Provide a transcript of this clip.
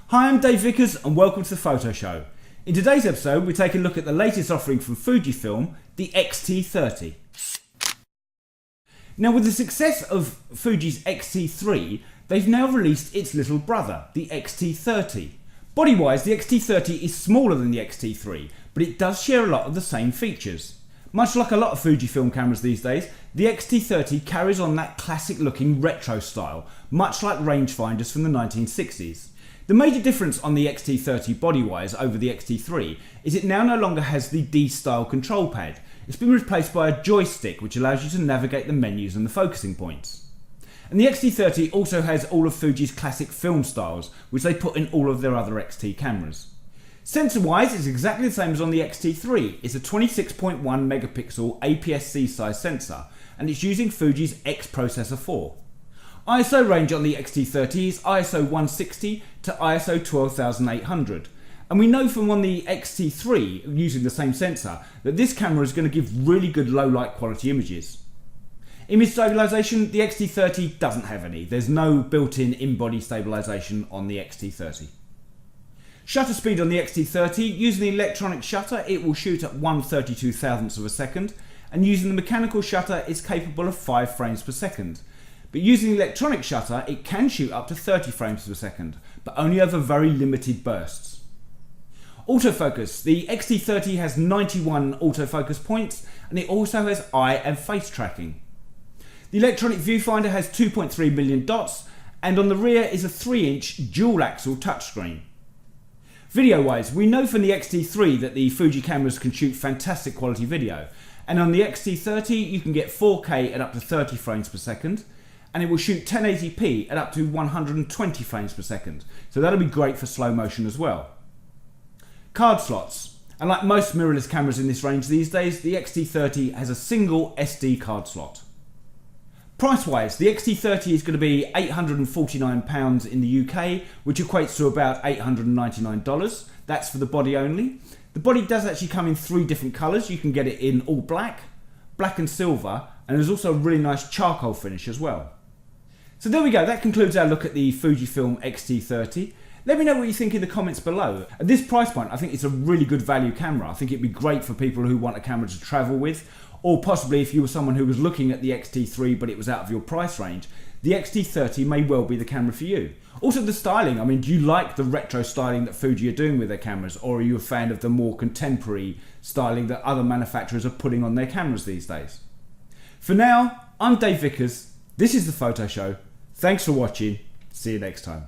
Hi, I'm Dave Vickers and welcome to the Photo Show. In today's episode we take a look at the latest offering from Fujifilm, the XT-30. Now, with the success of Fuji's XT3, they've now released its little brother, the XT-30. Body-wise, the XT-30 is smaller than the XT3, but it does share a lot of the same features. Much like a lot of Fujifilm cameras these days, the XT-30 carries on that classic looking retro style, much like rangefinders from the 1960s. The major difference on the XT-30 body-wise over the XT3 is it now no longer has the D-style control pad. It's been replaced by a joystick which allows you to navigate the menus and the focusing points. And the XT-30 also has all of Fuji's classic film styles, which they put in all of their other XT cameras. Sensor-wise, it's exactly the same as on the XT3. It's a 26.1 megapixel APS-C size sensor, and it's using Fuji's X Processor 4. ISO range on the XT-30 is ISO 160 to ISO 12800, and we know from on the XT3 using the same sensor that this camera is going to give really good low light quality images. Image stabilization, the XT-30 doesn't have any. There's no built-in in-body stabilization on the XT-30. Shutter speed on the XT-30, using the electronic shutter it will shoot at 1/32,000th of a second, and using the mechanical shutter it's capable of 5 frames per second. But using the electronic shutter it can shoot up to 30 frames per second, but only over very limited bursts. Autofocus, the XT-30 has 91 autofocus points, and it also has eye and face tracking. The electronic viewfinder has 2.3 million dots, and on the rear is a 3-inch dual axle touchscreen. Video wise, we know from the XT3 that the Fuji cameras can shoot fantastic quality video, and on the XT30 you can get 4K at up to 30 frames per second, and it will shoot 1080p at up to 120 frames per second, so that'll be great for slow motion as well. Card slots, and like most mirrorless cameras in this range these days, the XT30 has a single SD card slot. Price wise, the XT30 is going to be £849 in the UK, which equates to about $899. That's for the body only. The body does actually come in 3 different colours. You can get it in all black, black and silver, and there's also a really nice charcoal finish as well. So there we go, that concludes our look at the Fujifilm XT30. Let me know what you think in the comments below. At this price point, I think it's a really good value camera. I think it'd be great for people who want a camera to travel with, or possibly if you were someone who was looking at the XT3 but it was out of your price range, the XT30 may well be the camera for you. Also the styling, I mean, do you like the retro styling that Fuji are doing with their cameras, or are you a fan of the more contemporary styling that other manufacturers are putting on their cameras these days? For now, I'm Dave Vickers, this is The Photo Show, thanks for watching, see you next time.